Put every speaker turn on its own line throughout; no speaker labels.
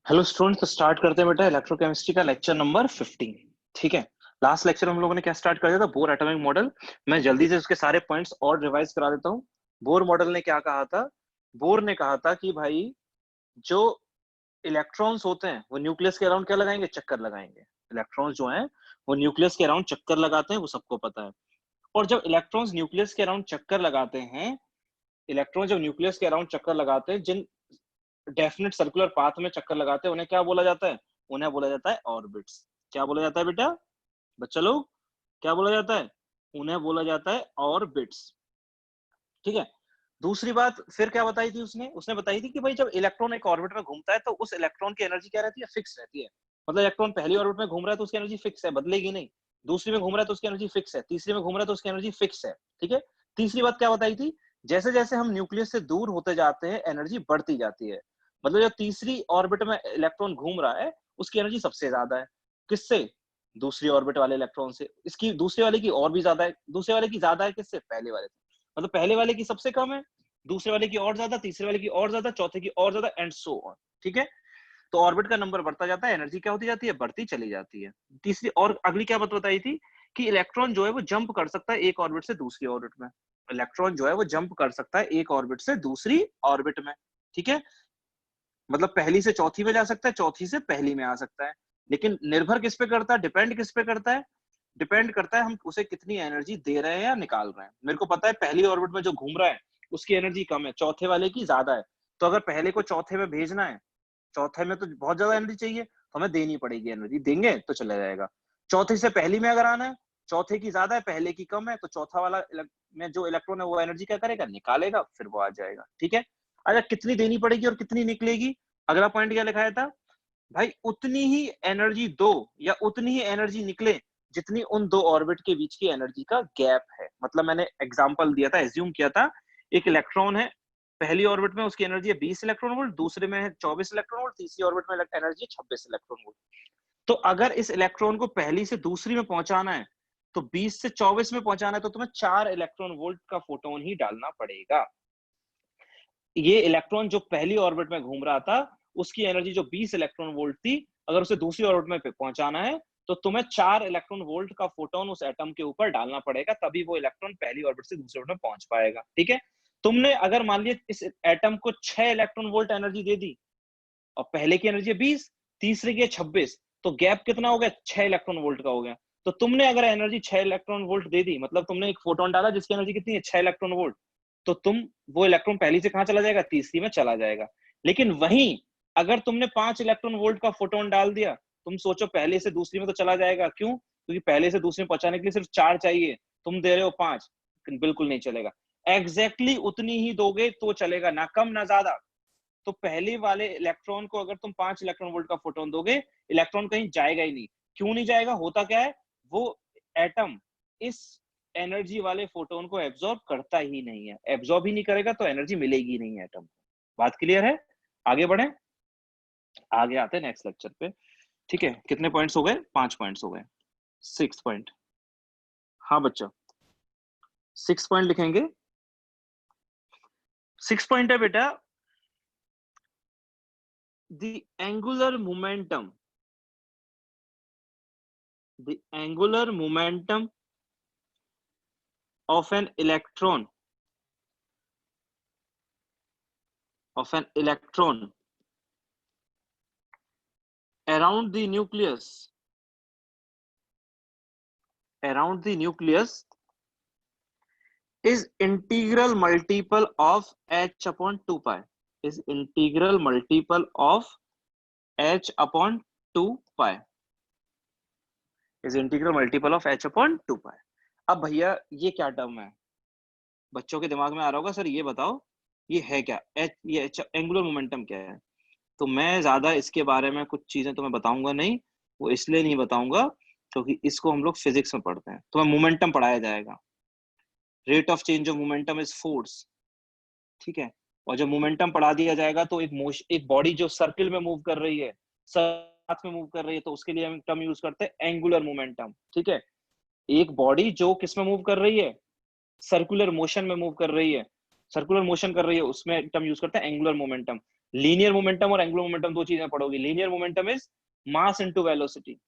Hello student, तो start करते हैं बेटा इलेक्ट्रोकेमिस्ट्री का लेक्चर नंबर 15। ठीक है। लास्ट लेक्चर हम लोगों ने क्या स्टार्ट कर दिया था? Bore atomic model. मैं जल्दी से उसके सारे पॉइंट्स और रिवाइज करा देता हूँ। बोर मॉडल ने क्या कहा था? बोर ने कहा था कि भाई जो इलेक्ट्रॉन्स होते हैं वो न्यूक्लियस के अराउंड क्या लगाएंगे? चक्कर लगाएंगे। इलेक्ट्रॉन्स जो हैं वो न्यूक्लियस के अराउंड चक्कर लगाते हैं, वो सबको पता है। और जब इलेक्ट्रॉन्स न्यूक्लियस के अराउंड चक्कर लगाते हैं, इलेक्ट्रॉन जब न्यूक्लियस के अराउंड चक्कर लगाते हैं, जिन डेफिनेट सर्कुलर पाथ में चक्कर लगाते हैं उन्हें क्या बोला जाता है? उन्हें बोला जाता है ऑर्बिट्स। क्या बोला जाता है बेटा? बच्चा लोग, क्या बोला जाता है? उन्हें बोला जाता है ऑर्बिट्स। ठीक है। दूसरी बात फिर क्या बताई थी उसने? उसने बताई थी कि भाई जब इलेक्ट्रॉन एक ऑर्बिट में घूमता है तो उस इलेक्ट्रॉन की एनर्जी क्या रहती है? फिक्स रहती है। मतलब इलेक्ट्रॉन पहली ऑर्बिट में घूम रहा है तो उसकी एनर्जी फिक्स है, बदलेगी नहीं। दूसरी में घूम रहा है तो उसकी एनर्जी फिक्स है। तीसरी में घूम रहा है तो उसकी एनर्जी फिक्स है। ठीक है। तीसरी बात क्या बताई थी? जैसे जैसे हम न्यूक्लियस से दूर होते जाते हैं एनर्जी बढ़ती जाती है। मतलब जो तीसरी ऑर्बिट में इलेक्ट्रॉन घूम रहा है उसकी एनर्जी सबसे ज्यादा है। किससे? दूसरी ऑर्बिट वाले इलेक्ट्रॉन से। इसकी दूसरे वाले की और भी ज्यादा है। दूसरे वाले की ज्यादा है किससे? पहले वाले से। मतलब पहले वाले की सबसे कम है, दूसरे वाले की और ज्यादा, तीसरे वाले की और ज्यादा, चौथे की और ज्यादा, एंड सो ऑन। ठीक है। तो ऑर्बिट का नंबर बढ़ता जाता है, एनर्जी क्या होती जाती है? बढ़ती चली जाती है। तीसरी और अगली क्या बात बताई थी? कि इलेक्ट्रॉन जो है वो जंप कर सकता है एक ऑर्बिट से दूसरी ऑर्बिट में। इलेक्ट्रॉन जो है वो जंप कर सकता है एक ऑर्बिट से दूसरी ऑर्बिट में। ठीक है। मतलब पहली से चौथी में जा सकता है, चौथी से पहली में आ सकता है। लेकिन निर्भर किस पे करता है? डिपेंड किस पे करता है? डिपेंड करता है हम उसे कितनी एनर्जी दे रहे हैं या निकाल रहे हैं। मेरे को पता है पहली ऑर्बिट में जो घूम रहा है उसकी एनर्जी कम है, चौथे वाले की ज्यादा है। तो अगर पहले को चौथे में भेजना है, चौथे में तो बहुत ज्यादा एनर्जी चाहिए तो हमें देनी पड़ेगी, एनर्जी देंगे तो चला जाएगा। चौथे से पहली में अगर आना है, चौथे की ज्यादा है पहले की कम है, तो चौथा वाला में जो इलेक्ट्रॉन है वो एनर्जी क्या करेगा? निकालेगा, फिर वो आ जाएगा। ठीक है। अच्छा, कितनी देनी पड़ेगी और कितनी निकलेगी? अगला पॉइंट क्या लिखाया था? भाई उतनी ही एनर्जी दो या उतनी ही एनर्जी निकले जितनी उन दो ऑर्बिट के बीच की एनर्जी का गैप है। मतलब मैंने एग्जांपल दिया था, एज्यूम किया था एक इलेक्ट्रॉन है, पहली ऑर्बिट में उसकी एनर्जी है 20 इलेक्ट्रॉन वोल्ट, दूसरे में है 24 इलेक्ट्रॉन वोल्ट, तीसरी ऑर्बिट में एनर्जी है 26 इलेक्ट्रॉन वोल्ट। तो अगर इस इलेक्ट्रॉन को पहली से दूसरी में पहुंचाना है तो 20 से 24 में पहुंचाना है तो तुम्हें 4 इलेक्ट्रॉन वोल्ट का फोटोन ही डालना पड़ेगा। ये इलेक्ट्रॉन जो पहली ऑर्बिट में घूम रहा था उसकी एनर्जी जो 20 इलेक्ट्रॉन वोल्ट थी, अगर उसे दूसरी ऑर्बिट में पहुंचाना है तो तुम्हें 4 इलेक्ट्रॉन वोल्ट का फोटोन उस एटम के ऊपर डालना पड़ेगा, तभी वो इलेक्ट्रॉन पहली ऑर्बिट से दूसरी ऑर्बिट में पहुंच पाएगा। ठीक है। तुमने अगर मान लिया इस एटम को 6 इलेक्ट्रॉन वोल्ट एनर्जी दे दी और पहले की एनर्जी 20, तीसरे की 26, तो गैप कितना हो गया? 6 इलेक्ट्रॉन वोल्ट का हो गया। तो तुमने अगर एनर्जी 6 इलेक्ट्रॉन वोल्ट दे दी, मतलब तुमने एक फोटोन डाला जिसकी एनर्जी कितनी है? 6 इलेक्ट्रॉन वोल्ट। तो तुम वो इलेक्ट्रॉन पहली से कहां चला जाएगा? तीसरी में चला जाएगा। लेकिन वहीं अगर तुमने 5 इलेक्ट्रॉन वोल्ट का फोटोन डाल दिया, तुम सोचो पहले से दूसरी में तो चला जाएगा। क्यों? क्योंकि पहले से दूसरी में पहुंचाने के लिए सिर्फ 4 चाहिए, तुम दे रहे हो 5, बिल्कुल नहीं चलेगा। एग्जैक्टली उतनी ही दोगे तो चलेगा, ना कम ना ज्यादा। तो पहले वाले इलेक्ट्रॉन को अगर तुम 5 इलेक्ट्रॉन वोल्ट का फोटोन दोगे, इलेक्ट्रॉन कहीं जाएगा ही नहीं। क्यों नहीं जाएगा? होता क्या है, वो एटम इस एनर्जी वाले फोटोन को एब्जॉर्ब करता ही नहीं है। एब्जॉर्ब ही नहीं करेगा तो एनर्जी मिलेगी नहीं एटम को। बात क्लियर है? आगे बढ़े, आगे आते हैं नेक्स्ट लेक्चर पे। ठीक है। कितने पॉइंट्स हो गए? 5 पॉइंट्स हो गए। 6 पॉइंट। हाँ बच्चा, 6 पॉइंट लिखेंगे। 6 पॉइंट है बेटा, the angular momentum, the angular momentum of an electron around the nucleus is integral multiple of h upon 2 pi, is integral multiple of h upon 2 pi, is integral multiple of h upon 2 pi। अब भैया ये क्या term है? बच्चों के दिमाग में आ रहा होगा, सर ये बताओ ये है क्या? ये एंगुलर मोमेंटम क्या है? तो मैं ज्यादा इसके बारे में कुछ चीजें तुम्हें बताऊंगा नहीं। वो इसलिए नहीं बताऊंगा क्योंकि इसको हम लोग फिजिक्स में पढ़ते हैं, तुम्हें मोमेंटम पढ़ाया जाएगा। Rate of change of momentum is force. ठीक है। और जब मोमेंटम पढ़ा दिया जाएगा तो एक बॉडी जो सर्किल में मूव कर रही है, साथ में मूव कर रही है, तो उसके लिए हम टर्म यूज करते हैं एंगुलर मोमेंटम। ठीक है। एक बॉडी जो किस में मूव कर रही है? सर्कुलर मोशन में मूव कर रही है, सर्कुलर मोशन कर रही है, उसमें टर्म यूज करते हैं एंगुलर मोमेंटम। लीनियर मोमेंटम और एंगुलर मोमेंटम दो चीजें पढ़ोगी। Linear momentum is mass into velocity.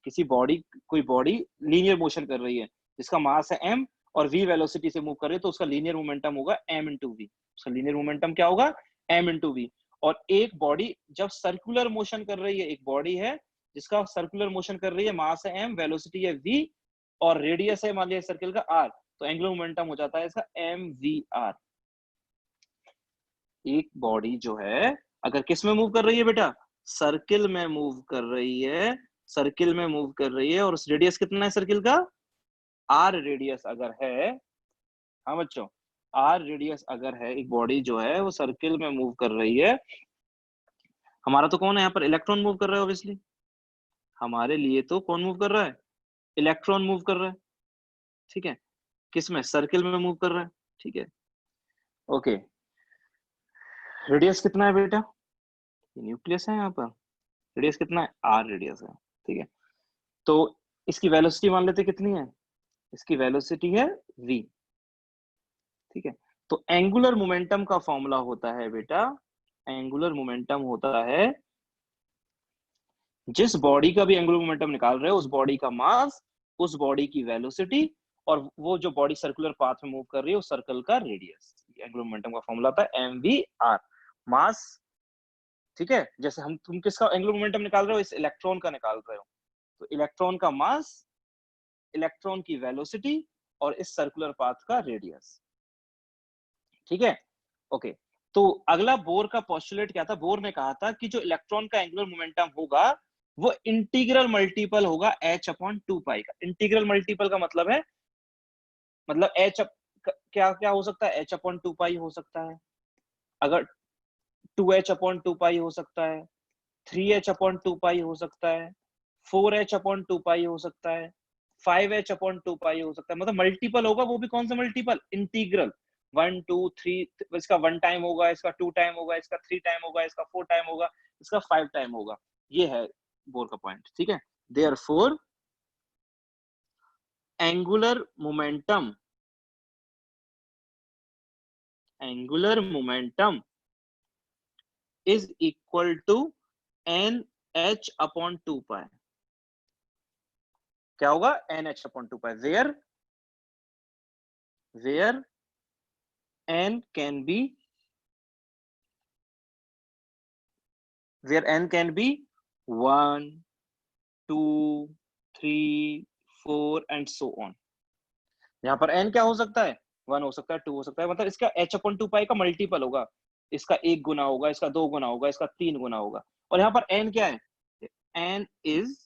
किसी बॉडी, कोई बॉडी लीनियर मोशन कर रही है जिसका मास है m और v वेलोसिटी से मूव कर रही है, तो उसका लीनियर मोमेंटम होगा m इंटू वी। उसका लीनियर मोमेंटम क्या होगा? m into v. और एक बॉडी जब सर्कुलर मोशन कर रही है, एक बॉडी है जिसका सर्कुलर मोशन कर रही है, मास है m, वेलोसिटी है v और रेडियस है मान लिया सर्किल का r, तो एंगुलर मोमेंटम हो जाता है इसका mvr। एक बॉडी जो है अगर किस में मूव कर रही है बेटा? सर्किल में मूव कर रही है, सर्किल में मूव कर रही है, और उस रेडियस कितना है सर्किल का? आर रेडियस अगर है, हाँ बच्चों, आर रेडियस अगर है, एक बॉडी जो है वो सर्किल में मूव कर रही है। हमारा तो कौन है यहाँ पर? इलेक्ट्रॉन मूव कर रहा है ऑब्वियसली। हमारे लिए तो कौन मूव कर रहा है? इलेक्ट्रॉन मूव कर रहा है, ठीक है। किसमें? सर्किल में मूव कर रहा है, ठीक है। ओके, रेडियस कितना है बेटा? न्यूक्लियस है यहाँ पर, रेडियस कितना है? आर रेडियस है, ठीक है। तो इसकी वेलोसिटी मान लेते कितनी है? इसकी वेलोसिटी है v, ठीक है। तो एंगुलर मोमेंटम का फॉर्मूला होता है बेटा, एंगुलर मोमेंटम होता है जिस बॉडी का भी एंगुलर मोमेंटम निकाल रहे हो उस बॉडी का मास, उस बॉडी की वेलोसिटी, और वो जो बॉडी सर्कुलर पाथ में मूव कर रही है उस सर्कल का रेडियस। एंगुलर मोमेंटम का फॉर्मूला होता है mvr, मास, ठीक है। जैसे तुम किसका एंगुलर मोमेंटम निकाल रहे हो? इस इलेक्ट्रॉन का निकाल रहे हो, तो इलेक्ट्रॉन का मास, इलेक्ट्रॉन की वेलोसिटी और इस सर्कुलर पाथ का रेडियस, ठीक है। ओके, तो अगला बोर का पोस्टुलेट क्या था? बोर ने कहा था कि जो इलेक्ट्रॉन का एंगुलर मोमेंटम होगा वो इंटीग्रल मल्टीपल होगा h अपॉन 2 पाई का। इंटीग्रल मल्टीपल का मतलब है, मतलब क्या क्या हो सकता है? h अपॉन 2 पाई हो सकता है, अगर 2h अपॉन 2 पाई हो सकता है, 3h अपॉन 2 पाई हो सकता है, 4h अपॉन 2 पाई हो सकता है, 5h अपॉन 2 पाई हो सकता है। मतलब मल्टीपल होगा, वो भी कौन सा मल्टीपल? इंटीग्रल। 1 2 3, इसका 1 टाइम होगा, इसका 2 टाइम होगा, इसका 3 टाइम होगा, इसका 4 टाइम होगा, इसका 5 टाइम होगा। ये है बोर का पॉइंट, ठीक है। Therefore angular momentum, angular momentum is equal to n h upon 2 pi. क्या होगा? N h upon 2 pi, where n can be, where n can be 1 2 3 4 and so on। यहाँ पर n क्या हो सकता है? 1 हो सकता है, 2 हो सकता है, मतलब इसका h अपॉन 2 पाई का मल्टीपल होगा। इसका 1 गुना होगा, इसका 2 गुना होगा, इसका 3 गुना होगा। और यहाँ पर n क्या है? n इज,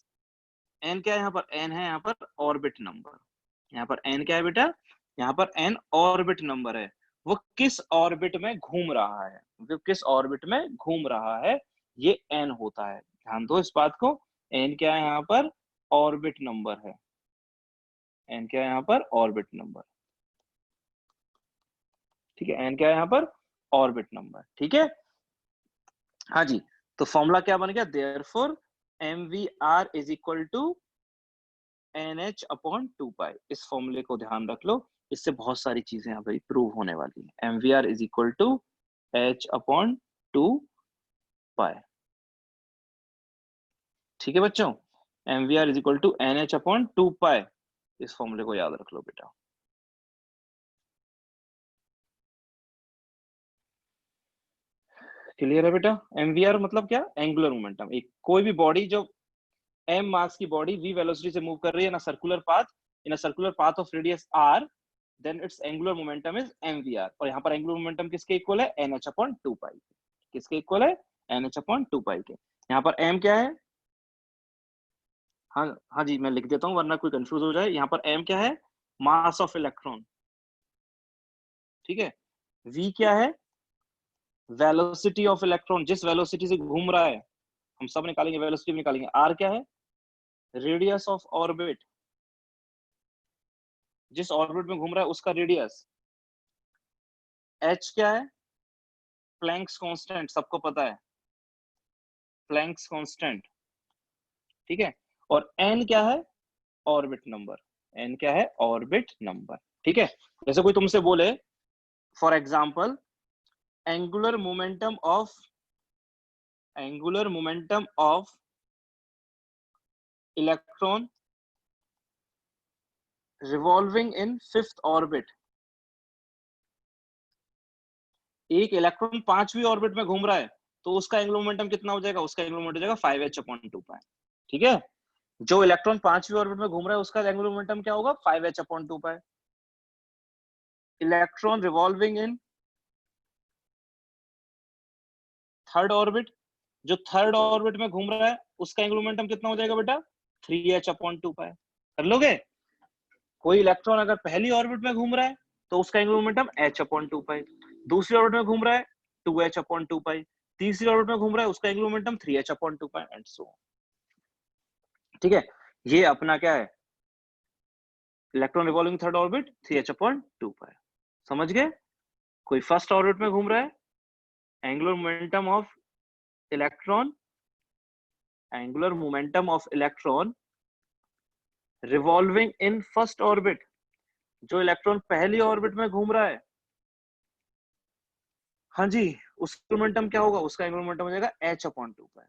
n क्या है यहाँ पर? n है यहाँ पर ऑर्बिट नंबर। यहाँ पर n क्या है बेटा? यहाँ पर n ऑर्बिट नंबर है। वो किस ऑर्बिट में घूम रहा है, वो किस ऑर्बिट में घूम रहा है, ये n होता है। ध्यान दो इस बात को, n क्या है यहाँ पर? ऑर्बिट नंबर है। n क्या है यहाँ पर? ऑर्बिट नंबर, ठीक है। n क्या है यहाँ पर? ऑर्बिट नंबर, ठीक है। हाँ जी, तो फॉर्मूला क्या बन गया? Therefore mvr is equal to NH upon 2 pi. इस फॉर्मूले को ध्यान रख लो, इससे बहुत सारी चीजें यहाँ पे प्रूव होने वाली है। MVR is equal to H upon 2 pi, ठीक है बच्चों। MVR is equal to NH upon 2 pi, इस फॉर्मूले को याद रख लो बेटा। क्लियर है बेटा? MVR मतलब क्या? Angular momentum. एक कोई भी बॉडी जो m मास की बॉडी v वेलोसिटी से मूव कर रही है ना circular path, in a circular path of radius r, then it's angular momentum is mvr। और यहाँ पर एंगुलर मोमेंटम किसके इक्वल है? nh upon 2 pi. किसके इक्वल है? nh अपॉन 2 पाई के। यहाँ पर m क्या है? हाँ हाँ जी, मैं लिख देता हूँ वरना कोई कंफ्यूज हो जाए। यहाँ पर m क्या है? मास ऑफ इलेक्ट्रॉन, ठीक है। v क्या है? वेलोसिटी ऑफ इलेक्ट्रॉन, जिस वेलोसिटी से घूम रहा है, हम सब निकालेंगे, वेलोसिटी निकालेंगे। r क्या है? रेडियस ऑफ ऑर्बिट, जिस ऑर्बिट में घूम रहा है उसका रेडियस। h क्या है? प्लैंक्स कांस्टेंट, सबको पता है, प्लैंक्स कांस्टेंट, ठीक है। और n क्या है? Orbit number. n क्या है? ऑर्बिट नंबर, ठीक है। जैसे कोई तुमसे बोले for example angular momentum of electron revolving in fifth orbit. एक इलेक्ट्रॉन 5वीं ऑर्बिट में घूम रहा है तो उसका एंगुलर मोमेंटम कितना हो जाएगा? उसका एंगुलर मोमेंटम हो जाएगा 5h/2 पाई। ठीक है, जो इलेक्ट्रॉन 5वीं ऑर्बिट में घूम रहा है उसका एंगुलर मोमेंटम क्या होगा? 5h/2 pi. Electron revolving in third orbit, जो थर्ड ऑर्बिट में घूम रहा है उसका एंगुलर मोमेंटम कितना हो जाएगा बेटा? 3h/2 पाई। कर लोगे? कोई इलेक्ट्रॉन अगर पहली ऑर्बिट में घूम रहा है तो उसका एंगुलर मोमेंटम h/2 पाई, दूसरी ऑर्बिट में घूम रहा है 2h/2 पाई, तीसरी ऑर्बिट में घूम रहा है उसका angular momentum 3h/2 pi and so on. ठीक है, ये अपना क्या है? Electron revolving third orbit 3h/2 पाई। समझ गए? कोई फर्स्ट ऑर्बिट में घूम रहा है, angular momentum of electron revolving in first orbit, जो इलेक्ट्रॉन पहली ऑर्बिट में घूम रहा है, हाँ जी, उसका मोमेंटम क्या होगा? उसका एंगुलर मोमेंटम हो जाएगा h/2 पाई।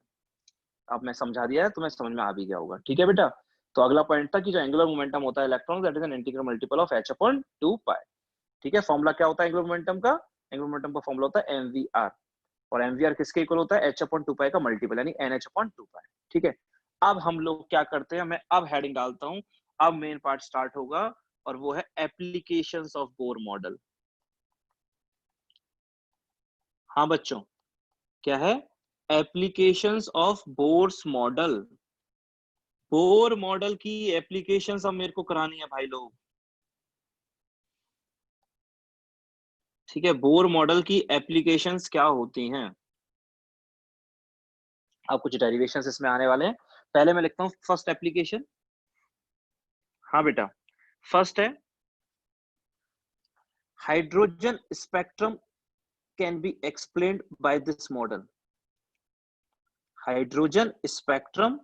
अब मैं समझा दिया है, तुम्हें समझ में आ भी गया होगा। ठीक है बेटा, तो अगला पॉइंट था कि जो एंगुलर मोमेंटम होता है electron, that is an integral multiple of h/2 पाई। ठीक है, फॉर्मूला क्या होता है एंगुलर मोमेंटम का? एंगुलर मोमेंटम का फॉर्मूला होता है mvr, और mvr किसके इक्वल होता है? h/2 पाई का मल्टीपल, यानी nh/2 पाई। ठीक है, अब हम लोग क्या करते हैं, मैं अब हेडिंग डालता हूं, अब मेन पार्ट स्टार्ट होगा और वो है एप्लीकेशंस ऑफ बोर मॉडल। हाँ बच्चों, क्या है? Applications of Bohr's model. Bohr model की एप्लीकेशंस अब मेरे को करानी है भाई लोग। ठीक है, बोर मॉडल की एप्लीकेशंस क्या होती हैं? अब कुछ डेरिवेशंस इसमें आने वाले हैं। पहले मैं लिखता हूं फर्स्ट एप्लीकेशन। हाँ बेटा, फर्स्ट है hydrogen spectrum can be explained by this model. Hydrogen spectrum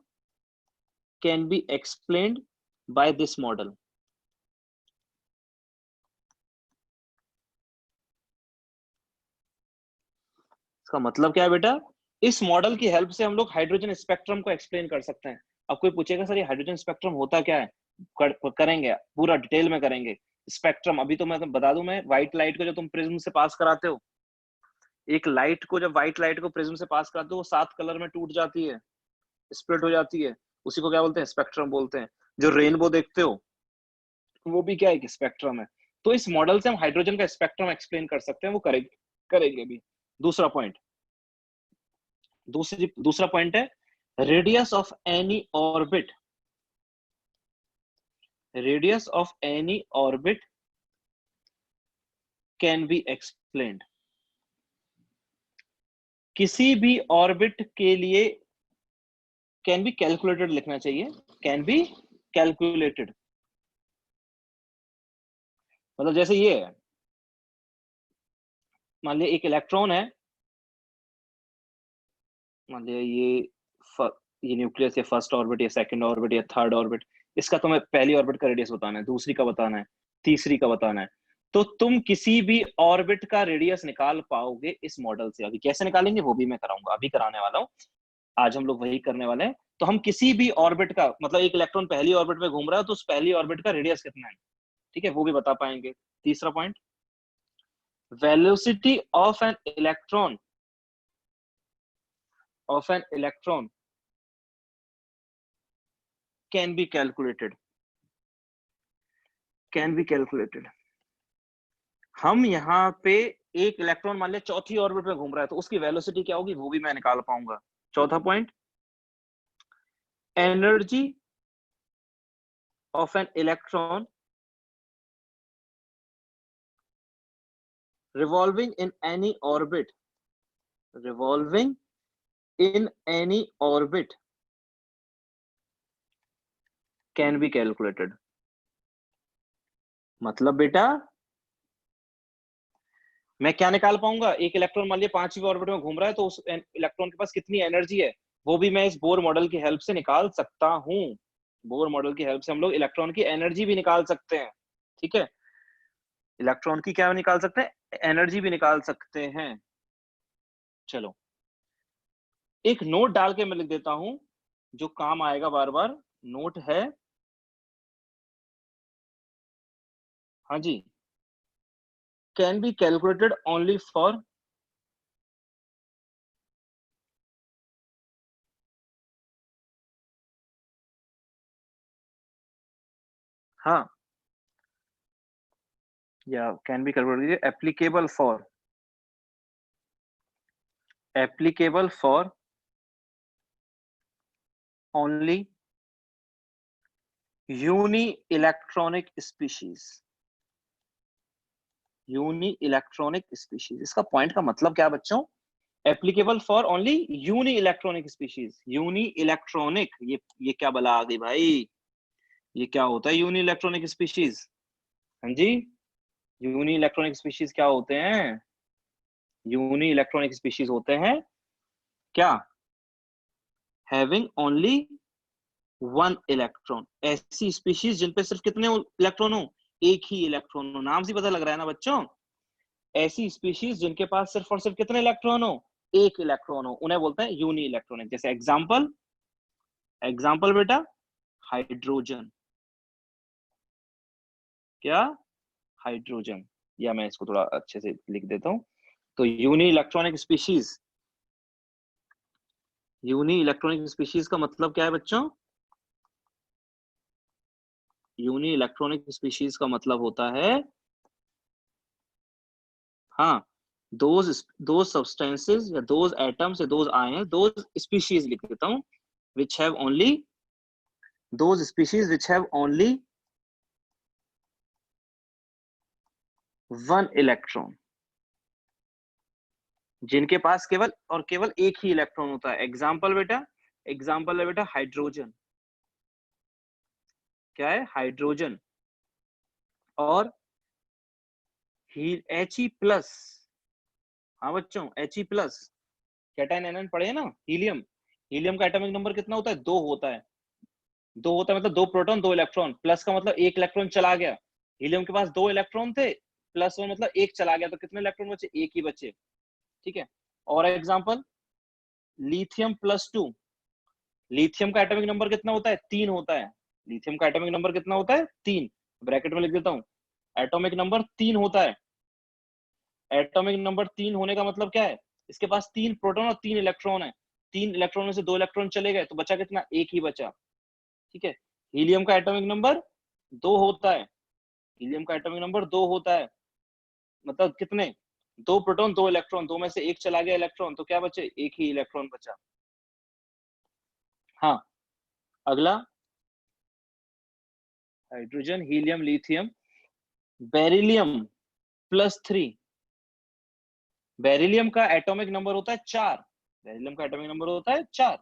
can be explained by this model. इसका मतलब क्या है बेटा? इस मॉडल की हेल्प से हम लोग हाइड्रोजन स्पेक्ट्रम को एक्सप्लेन कर सकते हैं। अब कोई पूछेगा सर ये हाइड्रोजन स्पेक्ट्रम होता क्या है? करेंगे, पूरा डिटेल में करेंगे। स्पेक्ट्रम अभी तो मैं बता दूं, मैं व्हाइट लाइट को जब तुम प्रिज्म से पास कराते हो, एक लाइट को जब व्हाइट लाइट को प्रिज्म से पास कराते हो वो 7 कलर में टूट जाती है, स्प्लिट हो जाती है, उसी को क्या बोलते हैं? स्पेक्ट्रम बोलते हैं। जो रेनबो देखते हो वो भी क्या है? कि स्पेक्ट्रम है। तो इस मॉडल से हम हाइड्रोजन का स्पेक्ट्रम एक्सप्लेन कर सकते हैं, वो करेंगे भी। दूसरा पॉइंट, दूसरा पॉइंट है radius of any orbit. Radius of any orbit can be explained. किसी भी ऑर्बिट के लिए कैन बी कैलकुलेटेड लिखना चाहिए, कैन बी कैलकुलेटेड। मतलब जैसे ये है, मान लिया एक इलेक्ट्रॉन है, मान लिया ये न्यूक्लियस या फर्स्ट ऑर्बिट या सेकंड ऑर्बिट या थर्ड ऑर्बिट, इसका तुम्हें पहली ऑर्बिट का रेडियस बताना है, दूसरी का बताना है, तीसरी का बताना है। तो तुम किसी भी ऑर्बिट का रेडियस निकाल पाओगे इस मॉडल से। अभी कैसे निकालेंगे वो भी मैं कराऊंगा, अभी कराने वाला हूँ। आज हम लोग वही करने वाले हैं। तो हम किसी भी ऑर्बिट का, मतलब एक इलेक्ट्रॉन पहली ऑर्बिट में घूम रहा है तो उस पहली ऑर्बिट का रेडियस कितना है, ठीक है, वो भी बता पाएंगे। तीसरा point, velocity of an electron can be calculated, हम यहाँ पे एक इलेक्ट्रॉन मान लिया चौथी ऑर्बिट में घूम रहा है तो उसकी वेलोसिटी क्या होगी वो भी मैं निकाल पाऊंगा। चौथा point, energy of an electron revolving in any orbit can be calculated। मतलब बेटा मैं क्या निकाल पाऊंगा? एक इलेक्ट्रॉन मान लिया 5वीं ऑर्बिट में घूम रहा है तो उस इलेक्ट्रॉन के पास कितनी एनर्जी है वो भी मैं इस बोर मॉडल की हेल्प से निकाल सकता हूं। बोर मॉडल की हेल्प से हम लोग इलेक्ट्रॉन की एनर्जी भी निकाल सकते हैं। ठीक है, इलेक्ट्रॉन की क्या निकाल सकते हैं? एनर्जी भी निकाल सकते हैं। चलो एक नोट डाल के मैं लिख देता हूं जो काम आएगा बार बार। नोट है, हाँ जी, can be calculated only for, हाँ, या can be calculated, applicable for only uni electronic species. Uni electronic species, इसका पॉइंट का मतलब क्या है बच्चों? Applicable for only uni electronic species. Uni electronic, ये क्या बला आ गई भाई? ये क्या होता है यूनी इलेक्ट्रॉनिक स्पीशीज? हाँ जी, यूनी इलेक्ट्रॉनिक स्पीशीज क्या होते हैं? यूनी इलेक्ट्रॉनिक स्पीशीज होते हैं क्या? Having only one electron. ऐसी स्पीशीज जिन पे सिर्फ कितने इलेक्ट्रॉन हो? एक ही इलेक्ट्रॉन हो। नाम से पता लग रहा है ना बच्चों? ऐसी स्पीशीज जिनके पास सिर्फ और सिर्फ कितने इलेक्ट्रॉन हो? एक इलेक्ट्रॉन हो, उन्हें बोलते हैं यूनी इलेक्ट्रॉनिक। जैसे एग्जांपल, एग्जांपल बेटा, हाइड्रोजन। क्या? हाइड्रोजन। या मैं इसको थोड़ा अच्छे से लिख देता हूं। तो uni electronic species, uni electronic species का मतलब क्या है बच्चों? यूनी इलेक्ट्रॉनिक स्पीशीज का मतलब होता है, हाँ, दोज सब्सटेंसेस या दोज एटम्स या दोज आयन, दोज स्पीशीज लिख देता हूं, which have only, those species which have only one electron, जिनके पास केवल और केवल एक ही इलेक्ट्रॉन होता है। एग्जाम्पल बेटा, एग्जाम्पल है बेटा हाइड्रोजन। क्या है? हाइड्रोजन। और He+, हाँ बच्चों, He+, कैटायन एनायन पढ़े हैं ना? हीलियम, हीलियम का एटॉमिक नंबर कितना होता है? 2 होता है। 2 होता है मतलब 2 प्रोटॉन 2 इलेक्ट्रॉन। प्लस का मतलब एक इलेक्ट्रॉन चला गया। हीलियम के पास 2 इलेक्ट्रॉन थे, +1 मतलब एक चला गया, तो कितने इलेक्ट्रॉन बचे? एक ही बचे। ठीक है। और एग्जाम्पल, लिथियम+2। लिथियम का एटॉमिक नंबर कितना होता है? 3 होता है। लिथियम का एटॉमिक नंबर कितना होता है? 3। ब्रैकेट में लिख देता हूं, एटॉमिक नंबर 3 होता है। एटॉमिक नंबर 3 होने का मतलब क्या है? इसके पास 3 प्रोटॉन और 3 इलेक्ट्रॉन है। 3 इलेक्ट्रॉन में से 2 इलेक्ट्रॉन चले गए, तो बचा कितना? एक ही बचा। ठीक है। हीलियम का एटॉमिक नंबर 2 होता है। हीलियम का एटॉमिक नंबर 2 होता है, मतलब कितने? 2 प्रोटॉन 2 इलेक्ट्रॉन, 2 में से एक चला गया इलेक्ट्रॉन, तो क्या बचे? एक ही इलेक्ट्रॉन बचा। हाँ, अगला, हाइड्रोजन, हीलियम, लिथियम, बेरिलियम+3। बेरिलियम का एटॉमिक नंबर होता है 4। बेरिलियम का एटॉमिक नंबर होता है 4।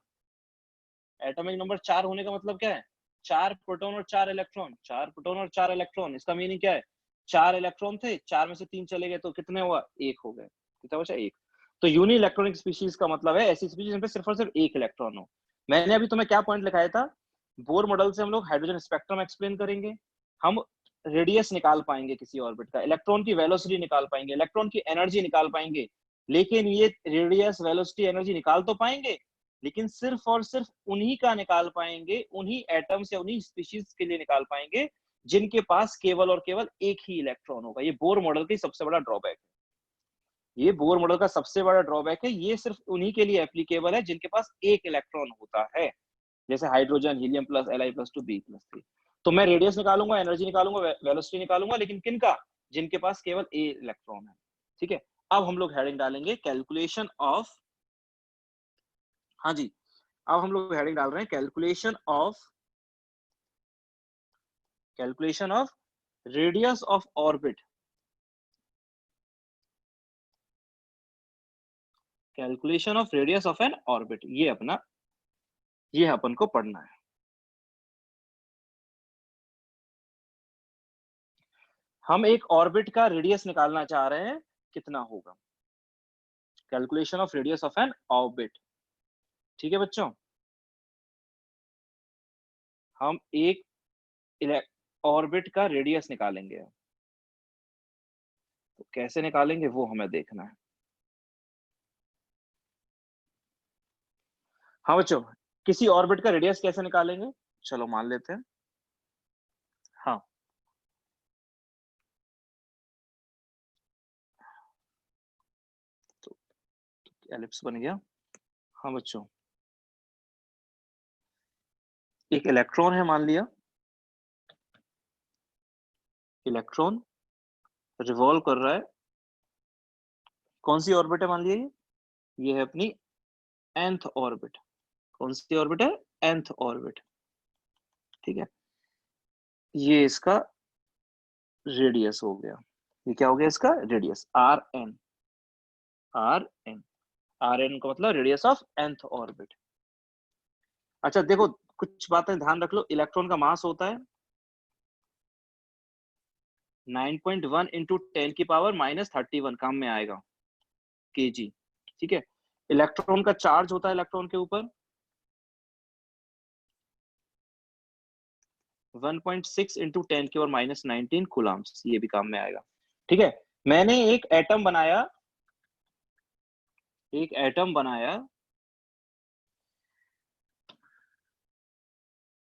एटॉमिक नंबर 4 होने का मतलब क्या है? 4 प्रोटॉन और 4 इलेक्ट्रॉन। 4 प्रोटॉन और 4 इलेक्ट्रॉन, इसका मीनिंग क्या है? 4 इलेक्ट्रॉन थे, 4 में से 3 चले गए, तो कितने हुआ? एक हो गए। कितना बचा? एक। तो यूनी इलेक्ट्रॉनिक स्पीशीज का मतलब है ऐसी स्पीशीज जिनपे सिर्फ और सिर्फ एक इलेक्ट्रॉन हो। मैंने अभी तुम्हें क्या पॉइंट लिखाया था? बोर मॉडल से हम लोग हाइड्रोजन स्पेक्ट्रम एक्सप्लेन करेंगे, हम रेडियस निकाल पाएंगे किसी ऑर्बिट का, इलेक्ट्रॉन की वेलोसिटी निकाल पाएंगे, इलेक्ट्रॉन की एनर्जी निकाल पाएंगे। लेकिन ये रेडियस, वेलोसिटी, एनर्जी निकाल तो पाएंगे, लेकिन सिर्फ और सिर्फ उन्हीं का निकाल पाएंगे, उन्हीं एटम्स या उन्हीं स्पीशीज के लिए निकाल पाएंगे जिनके पास केवल और केवल एक ही इलेक्ट्रॉन होगा। ये बोर मॉडल की सबसे बड़ा ड्रॉबैक है। ये बोर मॉडल का सबसे बड़ा ड्रॉबैक है। ये सिर्फ उन्हीं के लिए एप्लीकेबल है जिनके पास एक इलेक्ट्रॉन होता है, जैसे हाइड्रोजन, हीलियम+, Li+2, B+3। तो मैं रेडियस निकालूंगा, एनर्जी निकालूंगा, वेलोसिटी निकालूंगा, लेकिन किन का? जिनके पास केवल ए इलेक्ट्रॉन है। ठीक है। अब हम लोग हेडिंग डालेंगे कैलकुलेशन ऑफ, हाँ जी, अब हम लोग हेडिंग डाल रहे हैं calculation of radius of orbit. Calculation of radius of N orbit, ये अपना, ये अपन को पढ़ना है। हम एक ऑर्बिट का रेडियस निकालना चाह रहे हैं, कितना होगा? Calculation of radius of N orbit. ठीक है बच्चों, हम एक ऑर्बिट का रेडियस निकालेंगे। तो कैसे निकालेंगे वो हमें देखना है। हाँ बच्चों, किसी ऑर्बिट का रेडियस कैसे निकालेंगे? चलो मान लेते हैं। हाँ, तो एलिप्स बन गया। हाँ बच्चों, एक इलेक्ट्रॉन है मान लिया, इलेक्ट्रॉन रिवॉल्व कर रहा है। कौन सी ऑर्बिट है मान लिया? ये है अपनी nth ऑर्बिट। कौन सी ऑर्बिट है? nth orbit. ठीक है, ये इसका रेडियस हो गया। ये क्या हो गया इसका? Radius r n. R n, r n का मतलब रेडियस ऑफ nth ऑर्बिट। अच्छा देखो, कुछ बातें ध्यान रख लो। इलेक्ट्रॉन का मास होता है 9.1 इंटू 10 की पावर -31, काम में आएगा, केजी। ठीक है, इलेक्ट्रॉन का चार्ज होता है इलेक्ट्रॉन के ऊपर 1.6 इंटू 10 की पावर -19 कूलम्स, ये भी काम में आएगा। ठीक है, मैंने एक एटम बनाया, एक एटम बनाया।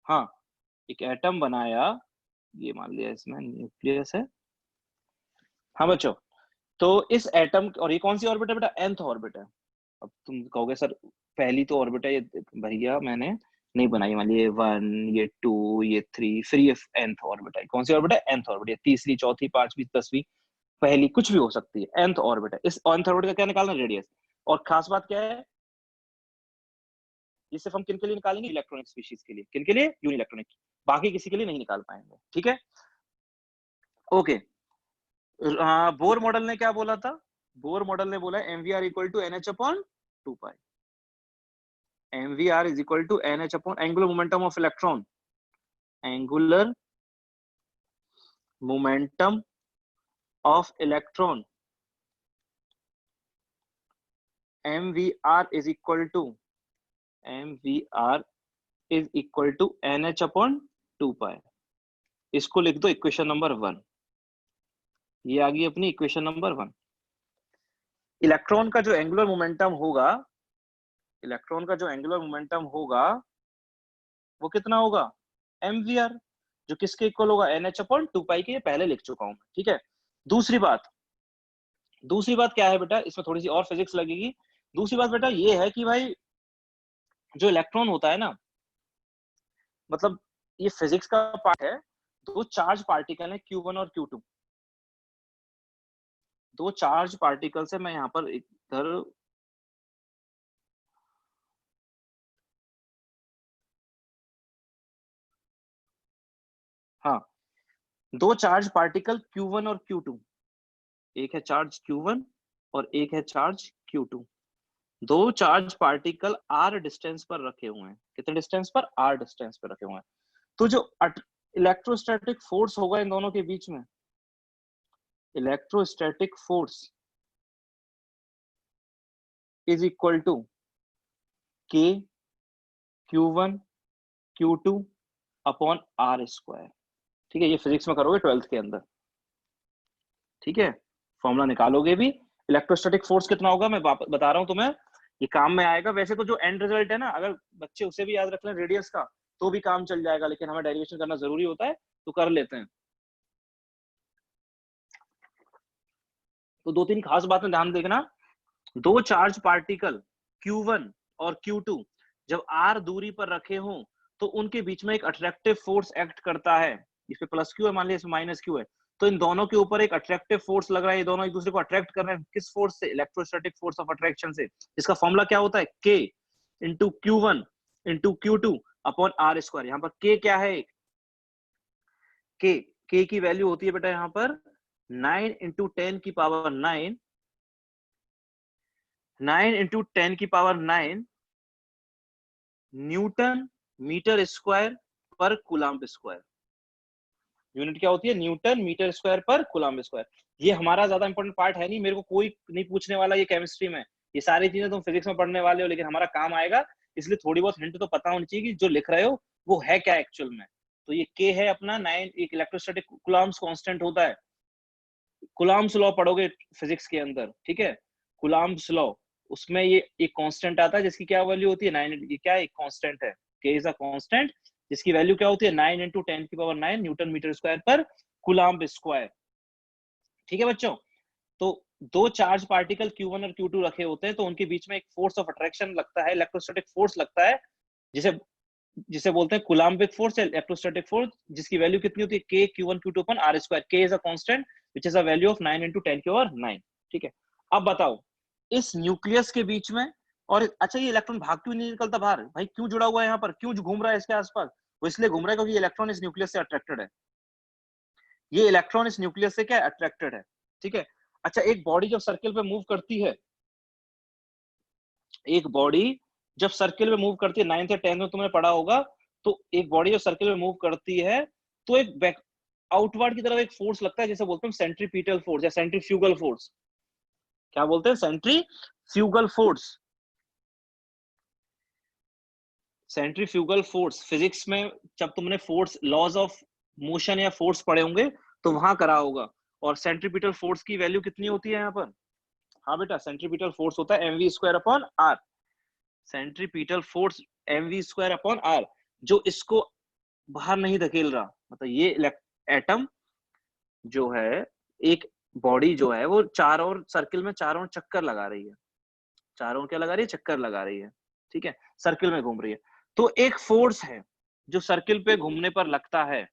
हाँ, एक एटम बनाया, ये मान लिया इसमें न्यूक्लियस है। हाँ बच्चों, तो इस एटम, और ये कौन सी ऑर्बिट है बेटा? nth ऑर्बिट है। अब तुम कहोगे सर पहली तो ऑर्बिट है ये। भैया मैंने नहीं बनाई, मान लीजिए 1, ये 2, ये 3, फिर ये nth ऑर्बिट है। कौन सी ऑर्बिट है? nth orbit. ये तीसरी, चौथी, पांचवी, 10वीं, पहली, कुछ भी हो सकती है। nth ऑर्बिट है। इस nth ऑर्बिट का क्या निकालना? रेडियस। और खास बात क्या है, ये सिर्फ हम किन के लिए निकालेंगे? इलेक्ट्रॉनिक स्पीशीज के लिए। किन के लिए? यूनिइलेक्ट्रॉनिक। बाकी किसी के लिए नहीं निकाल पाएंगे। ठीक है, ओके। बोर मॉडल ने क्या बोला था? बोर मॉडल ने बोला mvr equal to nh upon 2 pi. mvr is equal to nh upon angular momentum of electron. Angular momentum of electron, mvr is equal to, mvr is equal to nh upon 2 pi. इसको लिख दो equation number 1। ये आ गई अपनी equation number 1। Electron का जो angular momentum होगा, electron का जो एंगुलर मोमेंटम होगा वो कितना होगा? mvr, जो किसके इक्वल होगा? nh अपॉन 2 पाई के। ये पहले लिख चुका हूं। ठीक है, दूसरी बात, दूसरी बात क्या है बेटा? इसमें थोड़ी सी और फिजिक्स लगेगी। दूसरी बात बेटा ये है कि भाई जो इलेक्ट्रॉन होता है ना, मतलब ये फिजिक्स का पार्ट है। दो चार्ज पार्टिकल है Q1 और Q2। दो चार्ज पार्टिकल से मैं यहाँ पर इधर, हाँ, दो चार्ज पार्टिकल Q1 और Q2। एक है चार्ज Q1 और एक है चार्ज Q2। दो चार्ज पार्टिकल r डिस्टेंस पर रखे हुए हैं। कितने डिस्टेंस पर? r डिस्टेंस पर रखे हुए हैं। तो जो इलेक्ट्रोस्टैटिक फोर्स होगा इन दोनों के बीच में, electrostatic force is equal to k Q1 Q2 upon r square. ठीक है, ये फिजिक्स में करोगे 12th के अंदर। ठीक है, फॉर्मूला निकालोगे भी। इलेक्ट्रोस्टैटिक फोर्स कितना होगा मैं बता रहा हूं तुम्हें, ये काम में आएगा। वैसे तो जो एंड रिजल्ट है ना, अगर बच्चे उसे भी याद रख लें रेडियस का, तो भी काम चल जाएगा, लेकिन हमें डेरिवेशन करना जरूरी होता है तो कर लेते हैं। तो दो तीन खास बातें ध्यान देखना। दो चार्ज पार्टिकल Q1 और Q2 जब r दूरी पर रखे हों तो उनके बीच में एक अट्रैक्टिव फोर्स एक्ट करता है। इस पे प्लस क्यू है, मान लिया इसमें माइनस क्यू है, तो इन दोनों के ऊपर एक अट्रैक्टिव फोर्स लग रहा है। ये दोनों एक दूसरे को अट्रैक्ट कर रहे हैं। किस फोर्स से? इलेक्ट्रोस्टैटिक फोर्स ऑफ अट्रैक्शन से। इसका फॉर्मूला क्या होता है? k into Q1 into Q2 upon r square. यहाँ पर k क्या है? k की वैल्यू होती है बेटा यहाँ पर 9 इंटू 10 की पावर 9, 9 इंटू 10 की पावर 9 न्यूटन मीटर स्क्वायर पर कूलम्ब स्क्वायर। यूनिट क्या होती है? न्यूटन मीटर स्क्वायर पर कूलम्ब स्क्वायर। ये हमारा ज्यादा इंपॉर्टेंट पार्ट है नहीं, मेरे को कोई नहीं पूछने वाला ये केमिस्ट्री में। ये सारी चीजें तुम फिजिक्स में पढ़ने वाले हो, लेकिन हमारा काम आएगा, इसलिए थोड़ी बहुत हिंट तो पता होनी चाहिए कि जो लिख रहे हो वो है क्या एक्चुअल में। तो ये के है अपना 9, एक इलेक्ट्रोस्टैटिक कूलम्ब्स कांस्टेंट होता है। कूलम्ब्स लॉ पढ़ोगे फिजिक्स के अंदर। ठीक है, कूलम्ब्स लॉ, उसमें ये एक कांस्टेंट आता है जिसकी क्या वैल्यू होती है 9, ये क्या एक कांस्टेंट है, k इज अ कांस्टेंट जिसकी वैल्यू क्या होती है 9 × 10⁹ न्यूटन मीटर स्क्वायर पर कूलम्ब स्क्वायर। ठीक है बच्चों, तो दो चार्ज पार्टिकल Q1 और Q2 रखे होते हैं तो उनके बीच में एक फोर्स ऑफ अट्रैक्शन लगता है, इलेक्ट्रोस्टैटिक फोर्स लगता है, जिसे जिसे बोलते हैं कूलम्बिक फोर्स या इलेक्ट्रोस्टैटिक फोर्स, जिसकी वैल्यू कितनी होती है k Q1 Q2 upon r square, k is a constant which is a value of 9 × 10⁹ ठीक है। अब बताओ इस न्यूक्लियस के बीच में, और अच्छा ये इलेक्ट्रॉन भाग क्यों नहीं निकलता बाहर, भाई क्यों जुड़ा हुआ है यहाँ पर, क्यों घूम रहा है इसके आसपास, वो इसलिए घूम रहा है क्योंकि ये इलेक्ट्रॉन इस न्यूक्लियस से अट्रैक्टेड है, ये इलेक्ट्रॉन इस न्यूक्लियस से क्या अट्रैक्टेड है, ठीक है। अच्छा एक बॉडी जब सर्किल पे मूव करती है, एक बॉडी जब सर्किल में मूव करती है, 9th या 10th में तुमने पढ़ा होगा, तो एक बॉडी जब सर्किल में मूव करती है तो एक बैक आउटवर्ड की तरफ एक फोर्स लगता है, जैसे बोलते हैं सेंट्रीपिटल फोर्स या सेंट्रीफ्यूगल फोर्स। क्या बोलते हैं, centrifugal force. Centrifugal force physics में जब तुमने फोर्स लॉज ऑफ मोशन या फोर्स पढ़े होंगे तो वहां करा होगा। और सेंट्रीपिटल फोर्स की वैल्यू कितनी होती है यहाँ पर, हाँ बेटा सेंट्रीपिटल फोर्स होता है mv²/r, सेंट्रीपिटल फोर्स mv²/r, जो इसको बाहर नहीं धकेल रहा, मतलब ये एटम जो है, एक बॉडी जो है वो चारों ओर सर्किल में चारों ओर चक्कर लगा रही है, चारों ओर क्या लगा रही है, चक्कर लगा रही है, ठीक है, सर्किल में घूम रही है। तो एक फोर्स है जो सर्किल पे घूमने पर लगता है,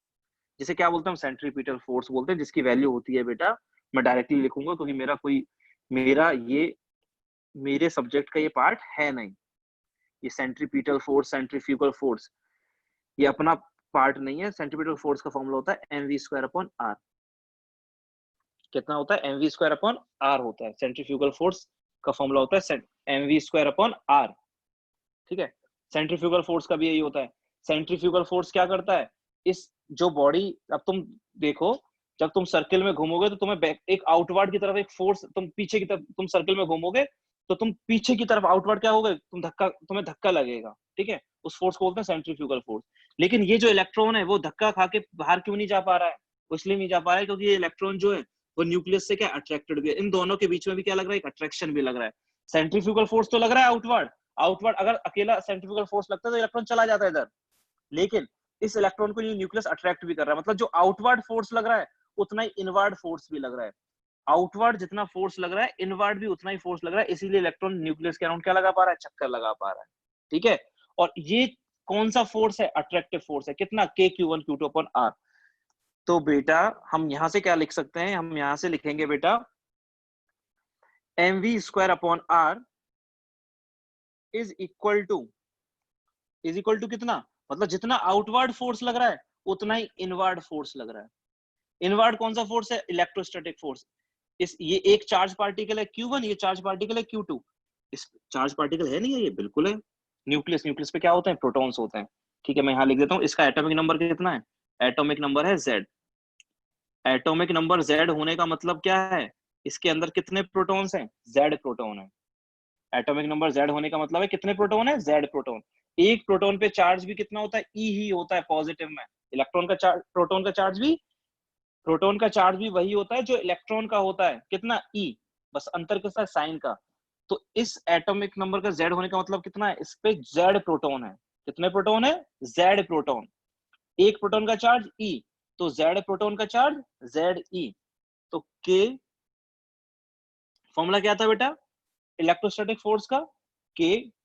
जिसे क्या बोलते हैं, सेंट्रीपिटल फोर्स बोलते हैं, जिसकी वैल्यू होती है बेटा, मैं डायरेक्टली लिखूंगा क्योंकि मेरे सब्जेक्ट का ये पार्ट है नहीं, ये सेंट्रीपिटल फोर्स सेंट्रीफ्यूगल फोर्स ये अपना पार्ट नहीं है। सेंट्रीपिटल फोर्स का फॉर्मूला होता है mv²/r, कितना होता है mv²/r होता है, सेंट्रीफ्यूगल फोर्स का फॉर्मूला होता है mv²/r, ठीक है। सेंट्रीफ्यूगल फोर्स का भी यही होता है। सेंट्रीफ्यूगल फोर्स क्या करता है, इस जो बॉडी, अब तुम देखो जब तुम सर्किल में घूमोगे तो तुम्हें एक आउटवर्ड की तरफ एक फोर्स, तुम पीछे की तरफ तुम सर्किल में घूमोगे तो तुम पीछे की तरफ आउटवर्ड क्या होगा, तुम्हें धक्का लगेगा, ठीक है, उस फोर्स को बोलते हैं सेंट्रीफ्यूगल फोर्स। लेकिन ये जो इलेक्ट्रॉन है वो धक्का खा के बाहर क्यों नहीं जा पा रहा है, वो इसलिए नहीं जा पा रहा है क्योंकि ये इलेक्ट्रॉन जो है वो न्यूक्लियस से क्या अट्रैक्टेड भी है, इन दोनों के बीच में भी क्या लग रहा है, एक अट्रैक्शन भी लग रहा है। सेंट्रीफ्यूगल फोर्स तो लग रहा है आउटवर्ड, अगर अकेला सेंट्रीफ्यूगल फोर्स लगता है तो इलेक्ट्रॉन चला जाता है इधर, लेकिन इस इलेक्ट्रॉन को ये न्यूक्लियस अट्रैक्ट भी कर रहा है, मतलब जो आउटवर्ड फोर्स लग रहा है उतना ही इनवर्ड फोर्स भी लग रहा है, आउटवर्ड जितना फोर्स लग रहा है इनवर्ड भी उतना ही फोर्स लग रहा है, इसीलिए इलेक्ट्रॉन न्यूक्लियस के अराउंड क्या लगा पा रहा है, चक्कर लगा पा रहा है, ठीक है। और ये कौन सा फोर्स है, अट्रैक्टिव फोर्स है, कितना k Q1 Q2/r। तो बेटा हम यहां से क्या लिख सकते हैं, हम यहां से लिखेंगे बेटा mv²/r इज इक्वल टू कितना, मतलब जितना आउटवर्ड फोर्स लग रहा है उतना ही इनवर्ड फोर्स लग रहा है। इनवर्ड कौन सा फोर्स है, इलेक्ट्रोस्टैटिक फोर्स। ये एक चार्ज पार्टिकल है Q1, ये चार्ज पार्टिकल है Q2, इस चार्ज पार्टिकल है नहीं है, ये बिल्कुल है न्यूक्लियस पे क्या होते हैं, प्रोटॉन्स होते हैं, ठीक है। मैं यहाँ लिख देता हूँ, इसका एटॉमिक नंबर कितना है, एटॉमिक नंबर है Z। एटॉमिक नंबर Z होने का मतलब क्या है, इसके अंदर कितने प्रोटॉन्स हैं, Z प्रोटॉन है। एटॉमिक नंबर Z होने का मतलब है कितने प्रोटॉन है, Z प्रोटॉन। एक प्रोटॉन पे चार्ज भी कितना होता है, E ही होता है पॉजिटिव में। इलेक्ट्रॉन का चार्ज, प्रोटॉन का चार्ज भी वही होता है जो इलेक्ट्रॉन का होता है, कितना, E, बस अंतर किसका है, साइन का। तो इस एटॉमिक नंबर का Z होने का मतलब कितना है, इस पे Z प्रोटॉन है, कितने प्रोटॉन है, Z प्रोटॉन। एक प्रोटॉन का चार्ज E, तो Z प्रोटॉन का चार्ज ZE। तो K फॉर्मूला क्या था बेटा, इलेक्ट्रोस्टैटिक फोर्स का, K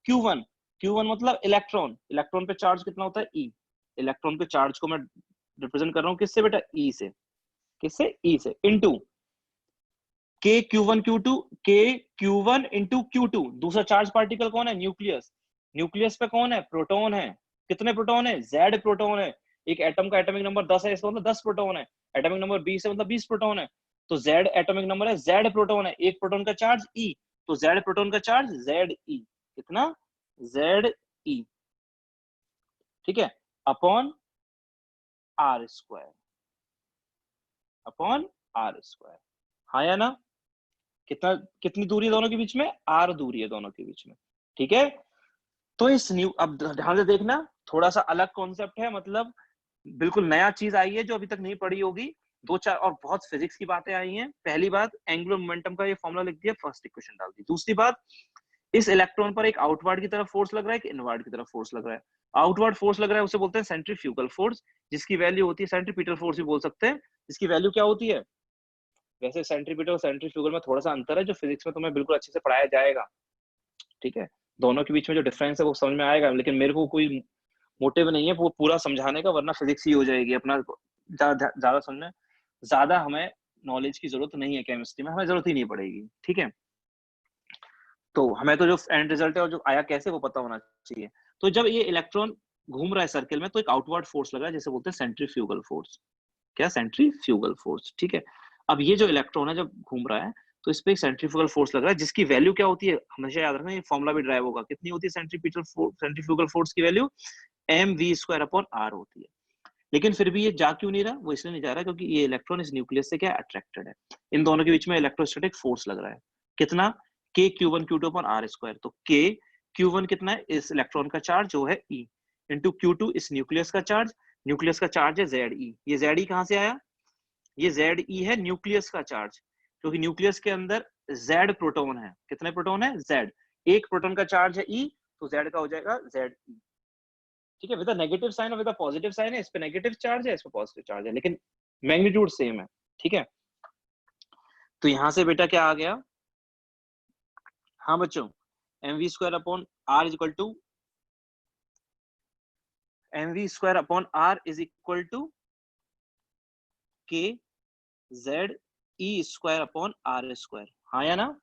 Q1, Q1 मतलब इलेक्ट्रॉन, इलेक्ट्रॉन पे चार्ज कितना होता है, E, इलेक्ट्रॉन पे चार्ज को मैं रिप्रेजेंट कर रहा हूँ किससे बेटा, E से, किससे, E से, into k Q1 into Q2, दूसरा चार्ज पार्टिकल कौन है, न्यूक्लियस, न्यूक्लियस पे कौन है, प्रोटॉन है, कितने प्रोटॉन है, Z प्रोटॉन है। एक एटम का एटॉमिक नंबर 10 है, इसका मतलब 10 प्रोटॉन है। एटॉमिक नंबर 20 है, मतलब 20 प्रोटॉन है। तो Z एटॉमिक नंबर है, Z प्रोटॉन है, एक प्रोटॉन का चार्ज E, तो Z प्रोटॉन का चार्ज ZE, कितना, ZE, ठीक है, अपॉन R², अपॉन R², हाँ या ना, कितना, कितनी दूरी है दोनों के बीच में, R दूरी है दोनों के बीच में, ठीक है। तो इस अब ध्यान से देखना, थोड़ा सा अलग कॉन्सेप्ट है, मतलब बिल्कुल नया चीज आई है जो अभी तक नहीं पढ़ी होगी, दो चार और बहुत फिजिक्स की बातें आई हैं। पहली बात, एंगुलर मोमेंटम का ये फॉर्मूला लिख दिया, फर्स्ट इक्वेशन डाल दी। दूसरी बात, इस इलेक्ट्रॉन पर एक आउटवर्ड की तरफ फोर्स लग रहा है कि इनवर्ड की तरफ फोर्स लग रहा है? आउटवर्ड फोर्स लग रहा है, उसे बोलते हैं सेंट्रीफ्यूगल फोर्स, जिसकी वैल्यू होती है, सेंट्रीपिटल फोर्स भी बोल सकते हैं, जिसकी वैल्यू क्या होती है? वैसे सेंट्रीपिटल और सेंट्रीफ्यूगल में थोड़ा सा अंतर है, जो फिजिक्स में तुम्हें बिल्कुल अच्छे से पढ़ाया जाएगा, ठीक है? दोनों के बीच में जो डिफरेंस है वो समझ में आएगा, लेकिन मेरे को कोई मोटिव नहीं है वो पूरा समझाने का, वरना फिजिक्स ही हो जाएगी अपना। ज्यादा समझना, ज्यादा हमें नॉलेज की जरूरत नहीं है केमिस्ट्री में, हमें जरूरत ही नहीं पड़ेगी, ठीक है? तो हमें तो जो एंड रिजल्ट है और जो आया कैसे वो पता होना चाहिए। तो जब ये इलेक्ट्रॉन घूम रहा है सर्किल में, तो एक आउटवर्ड फोर्स लग रहा है, जिसे बोलते हैं सेंट्रीफ्यूगल फोर्स। क्या? सेंट्रीफ्यूगल फोर्स, ठीक है? अब ये जो इलेक्ट्रॉन है जब घूम रहा है, तो इस पे एक सेंट्रीफ्यूगल फोर्स लग रहा है, जिसकी वैल्यू क्या होती है, हमेशा याद रखना, ये फॉर्मूला भी ड्राइव होगा। कितनी होती है सेंट्रीफ्यूगल फोर्स की वैल्यू? mv² होती है। लेकिन फिर भी ये जा क्यों नहीं रहा? वो इसलिए नहीं जा रहा क्योंकि ये इलेक्ट्रॉन इस न्यूक्लियस से क्या अट्रैक्टेड है। इन दोनों के बीच में इलेक्ट्रोस्टैटिक फोर्स लग रहा है। कितना? k q1 q2 upon r²। तो k q1 कितना है? इस इलेक्ट्रॉन का चार्ज जो है e, इंटू q2 इस न्यूक्लियस का चार्ज, न्यूक्लियस का चार्ज है Ze। ये Ze कहां से आया? ये Ze है न्यूक्लियस का चार्ज, क्योंकि न्यूक्लियस के अंदर Z प्रोटॉन है। कितने प्रोटॉन है? Z। एक प्रोटॉन का चार्ज है E, तो Z का हो जाएगा Ze, ठीक है? विद नेगेटिव साइन और विद पॉजिटिव साइन है, इस पे नेगेटिव चार्ज है, इस पे पॉजिटिव चार्ज है, लेकिन मैग्नीट्यूड सेम है, ठीक है? तो यहां से बेटा क्या आ गया? हाँ बच्चों, mv² upon r is equal to mv² upon r is equal to k ze² upon r²। हाँ या ना?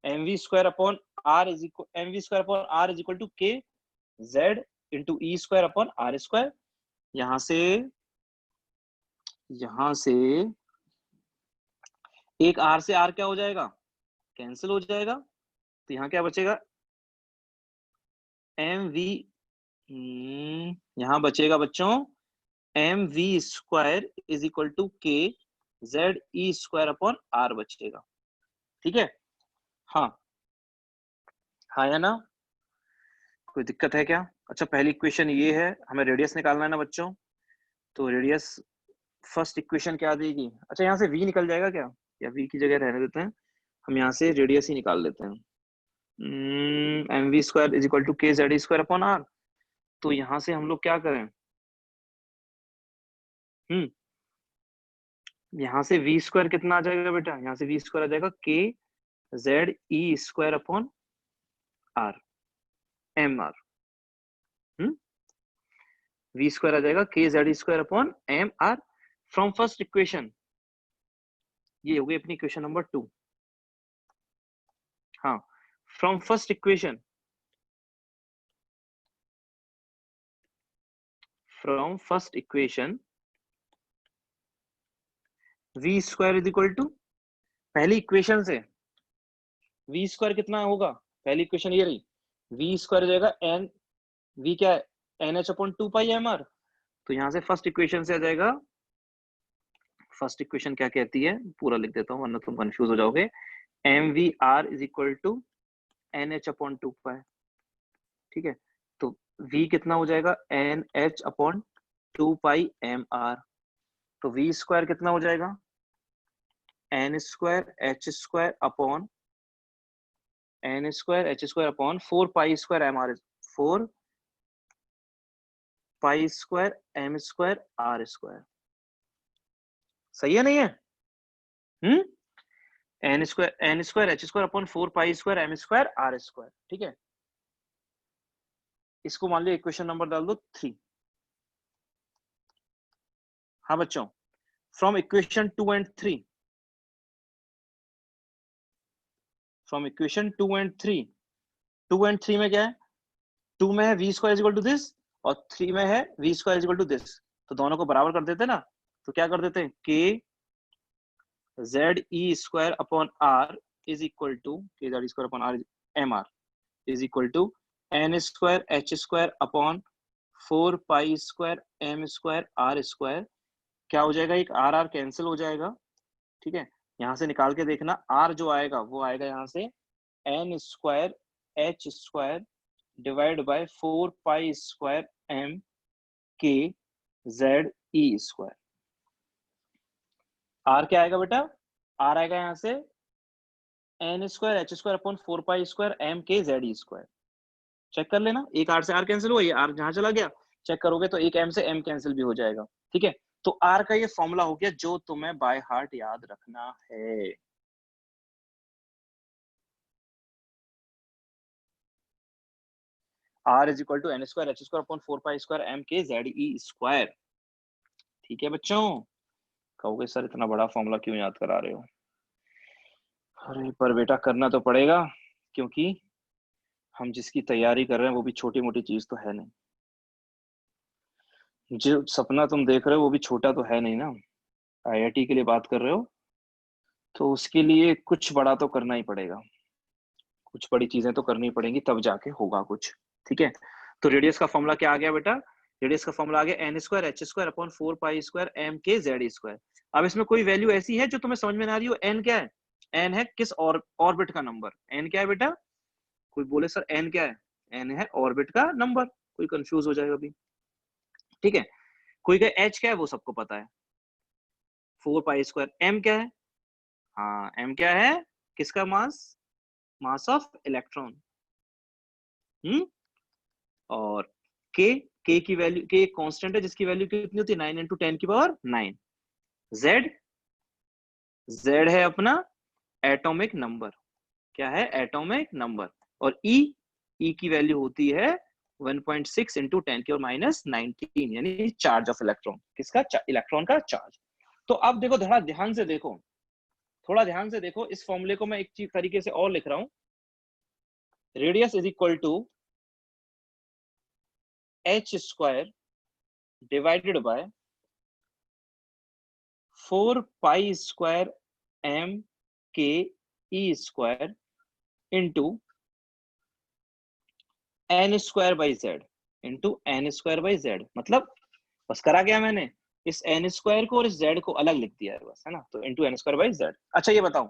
mv² upon r is equal mv² upon r is equal to k z into e² upon r²। यहां से एक r से r क्या हो जाएगा? कैंसिल हो जाएगा। तो यहाँ क्या बचेगा? mv, यहां बचेगा बच्चों mv² is equal to k ze² upon r बचेगा, ठीक है? हाँ, हाँ या ना? कोई दिक्कत है क्या? अच्छा, पहली इक्वेशन ये है, हमें रेडियस निकालना है ना बच्चों। तो रेडियस फर्स्ट इक्वेशन क्या देगी? अच्छा, यहाँ से v निकल जाएगा क्या, या v की जगह रहने देते हैं, हम यहाँ से रेडियस ही निकाल लेते हैं। mv² is equal to k ze² upon r। तो यहाँ से हम लोग क्या करें? यहाँ से v² कितना आ जाएगा बेटा? यहाँ से v² आ जाएगा k ze² upon r mr। v² आ जाएगा k ze² upon mr from first equation. ये हो गई अपनी इक्वेशन नंबर 2। हाँ, from first equation, from first equation v² is equal to, पहली इक्वेशन से v² कितना होगा? पहली इक्वेशन ये रही, v² जाएगा n, v क्या है? nh upon 2πmr। तो यहां से फर्स्ट इक्वेशन से आ जाएगा, फर्स्ट इक्वेशन क्या कहती है, पूरा लिख देता हूं वरना तुम कंफ्यूज हो जाओगे। mvr is equal to nh upon 2π, ठीक है? तो v कितना हो जाएगा? nh upon 2πmr। तो v² कितना हो जाएगा? n² अपॉन 4π² mr, 4π² सही है नहीं है? n² अपॉन 4π² ठीक है? इसको मान लिया इक्वेशन नंबर डाल दो 3। हाँ बच्चों, from equation 2 and 3, from equation 2 and 3, 2 and 3 में क्या है? 2 में है v² is equal to this, और 3 में है v² is equal to this. तो दोनों को बराबर कर देते ना, तो क्या कर देते हैं? k ze² upon r is equal to k ze² upon r mr is equal to n² upon 4π² m²r²। क्या हो जाएगा? एक r कैंसिल हो जाएगा, ठीक है? यहां से निकाल के देखना, r जो आएगा वो आएगा यहां से n² divide by 4π² m k ze²। r क्या आएगा बेटा? r आएगा यहां से n square h square upon 4 pi square M k z e square. Check कर लेना, एक आर से आर कैंसिल हुआ, ये आर जहां चला गया, चेक करोगे तो एक एम से एम कैंसिल भी हो जाएगा। ठीक है, तो आर का ये फॉर्मूला हो गया जो तुम्हें बाय हार्ट याद रखना है। R is equal to n square h square upon 4 pi square M k z e square. ठीक है बच्चों, कहोगे सर इतना बड़ा फॉर्मूला क्यों याद करा रहे हो? अरे पर बेटा करना तो पड़ेगा, क्योंकि हम जिसकी तैयारी कर रहे हैं वो भी छोटी मोटी चीज तो है नहीं। जो सपना तुम देख रहे हो वो भी छोटा तो है नहीं ना। आईआईटी के लिए बात कर रहे हो तो उसके लिए कुछ बड़ा तो करना ही पड़ेगा, कुछ बड़ी चीजें तो करनी पड़ेंगी, तब जाके होगा कुछ। ठीक है, तो रेडियस का फॉर्मूला क्या आ गया बेटा? रेडियस का फॉर्मूला आ गया n square h square upon 4 pi square M k z square. अब इसमें कोई वैल्यू ऐसी है जो तुम्हें समझ में ना आ रही हो? एन क्या है? एन है किस ऑर्बिट का नंबर? एन क्या है बेटा? कोई बोले सर एन क्या है? एन है ऑर्बिट का नंबर, कोई कंफ्यूज हो जाएगा अभी। ठीक है, कोई कहे एच क्या है, वो सबको पता है 4 पाई स्क्वायर। एम क्या है? हाँ एम क्या है? किसका मास? Mass of electron. और के की वैल्यू, के एक कांस्टेंट है जिसकी वैल्यू कितनी होती है? 9 इंटू 10 की पावर 9। जेड, जेड है अपना एटॉमिक नंबर। क्या है? Atomic number. और ई की वैल्यू होती है 1.6 इंटू 10 की और माइनस 19, यानी चार्ज ऑफ इलेक्ट्रॉन। किसका? इलेक्ट्रॉन का चार्ज। तो अब देखो, थोड़ा ध्यान से देखो, थोड़ा ध्यान से देखो, इस फॉर्मूले को मैं एक चीज तरीके से और लिख रहा हूं। Radius is equal to H square divided by 4 pi square M K E square into N square by Z, into N square by Z. मतलब बस करा गया मैंने, इस एन स्क्वायर को और इस जेड को अलग लिख दिया है बस, है ना? तो into N square by z. अच्छा ये बताओ,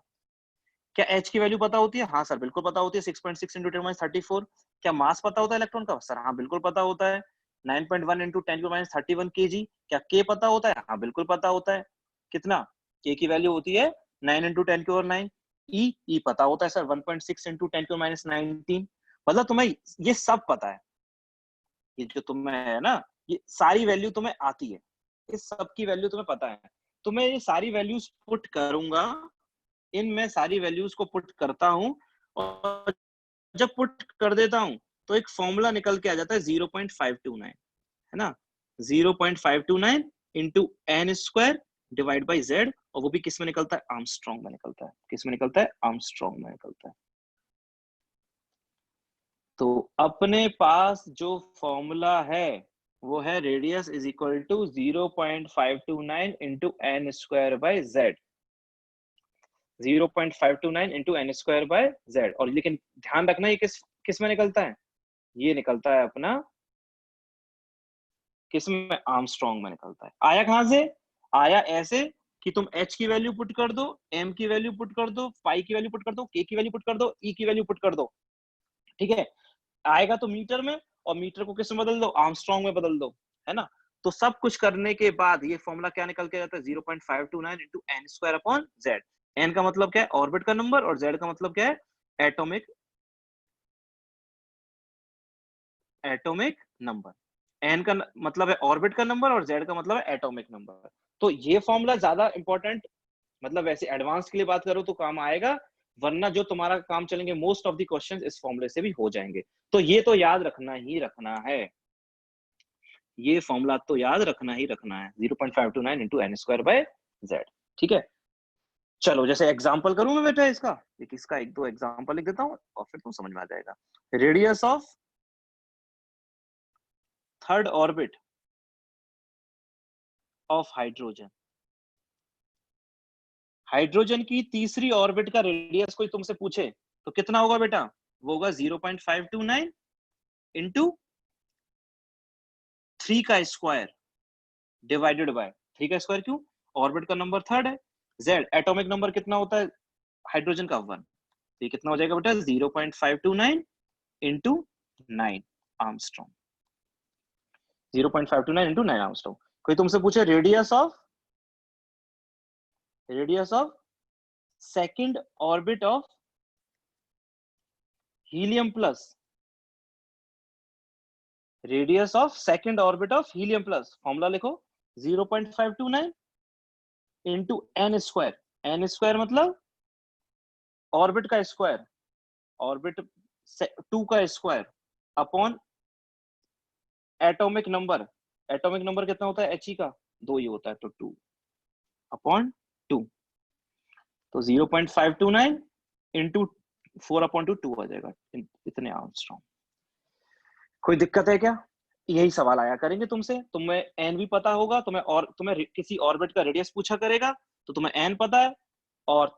क्या एच की वैल्यू पता होती है? हाँ सर बिल्कुल पता होती है, 6.6 इंटू 10 34। क्या मास पता होता है इलेक्ट्रॉन का? सर हाँ बिल्कुल पता होता है, 9.1 इंटू 10 31 केजी। क्या के पता होता है? हाँ बिल्कुल पता होता है। कितना? के की वैल्यू होती है 9 इंटू 10 की 9। ई पता होता है सर 1.6 इंटू 10 की 19। मतलब तुम्हें ये सब पता है, ये जो तुम्हें है ना, ये सारी वैल्यू तुम्हें आती है, इस सब की वैल्यू तुम्हें पता है। तो मैं ये सारी वैल्यूज पुट करूंगा, इन मैं सारी वैल्यूज को पुट करता हूं, और जब पुट कर देता हूं तो एक फॉर्मूला निकल के आ जाता है 0.529, है ना? 0.529 into N square divide by z, और वो भी किस में निकलता है? आर्मस्ट्रॉन्ग में निकलता है। किस में निकलता है? आर्मस्ट्रॉन्ग में निकलता है। तो अपने पास जो फॉर्मूला है वो है radius is equal to 0.529 into N square by z. 0.529 into N square by z. और लेकिन ध्यान रखना ये किस किस में निकलता है? ये निकलता है अपना किस में? आर्मस्ट्रॉन्ग में निकलता है। आया कहां से? आया ऐसे कि तुम h की वैल्यू पुट कर दो, m की वैल्यू पुट कर दो, फाई की वैल्यू पुट कर दो, k की वैल्यू पुट कर दो, e की वैल्यू पुट कर दो। ठीक है, आएगा तो मीटर में, और मीटर को किस में बदल दो? आर्मस्ट्रॉन्ग में बदल दो, है ना? तो सब कुछ करने के बाद ये फॉर्मूला क्या निकल के जाता है? 0.529 into N square upon z. N का मतलब क्या है? ऑर्बिट का नंबर, और जेड का मतलब क्या है? Atomic atomic number. एन का मतलब है ऑर्बिट का नंबर, और जेड का मतलब है एटॉमिक नंबर। तो ये फॉर्मूला ज्यादा इंपॉर्टेंट, मतलब वैसे एडवांस के लिए बात करो तो काम आएगा, वरना जो तुम्हारा काम चलेंगे मोस्ट ऑफ द क्वेश्चंस इस फॉर्मूले से भी हो जाएंगे। तो ये तो याद रखना ही रखना है, ये फॉर्मूला तो याद रखना ही रखना है, 0.529 into N square by z. ठीक है, चलो जैसे एग्जांपल करूं मैं बेटा इसका, इसका एक दो एग्जांपल लिख देता हूं और फिर तुम समझ में आ जाएगा। Radius of third orbit of hydrogen. Hydrogen की तीसरी ऑर्बिट का रेडियस कोई तुमसे पूछे तो कितना होगा बेटा? वो होगा 0.529 इंटू 3 का स्क्वायर डिवाइडेड बाय 3 का स्क्वायर। क्यों? ऑर्बिट का नंबर थर्ड है। जेड एटॉमिक नंबर कितना होता है हाइड्रोजन का? 1। ये कितना हो जाएगा बेटा? 0.529 इंटू 9 आर्मस्ट्रॉन्ग। 0.529 into 9 Armstrong. कोई तुमसे पूछे radius of second orbit of helium plus radius of second orbit of helium plus, formula लिखो 0.529 into N square, n square मतलब ऑर्बिट का स्क्वायर, ऑर्बिट 2 का स्क्वायर upon atomic number, atomic number कितना होता है He का 2 ही होता है, तो 2 अपॉन 2, तो 0.529 इंटू 4/2 आ जाएगा, इतने आर्मस्ट्रॉन्ग। कोई दिक्कत है क्या? यही सवाल आया करेंगे तुमसे, तुम्हें एन भी पता होगा, तुम्हें किसी ऑर्बिट का रेडियस पूछा करेगा तो तुम्हें एन पता है, और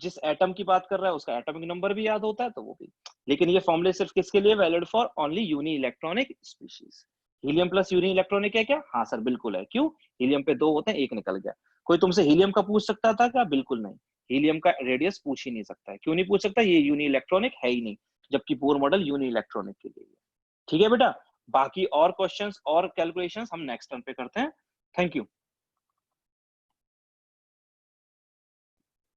जिस एटम की बात कर रहा है उसका एटॉमिक नंबर भी याद होता है, तो वो भी। लेकिन ये फॉर्मूले सिर्फ किसके लिए valid? For only uni electronic species. Helium plus uni electronic है क्या? हाँ सर बिल्कुल है। क्यों? हीलियम पे 2 होते हैं, 1 निकल गया। कोई तुमसे हीलियम का पूछ सकता था क्या? बिल्कुल नहीं, हीलियम का रेडियस पूछ ही नहीं सकता है। क्यों नहीं पूछ सकता? ये यूनी इलेक्ट्रॉनिक है ही नहीं, जबकि बोर मॉडल यूनी इलेक्ट्रॉनिक के लिए। ठीक है बेटा, बाकी और क्वेश्चंस और कैलकुलेशंस हम नेक्स्ट टर्म पे करते हैं। Thank you.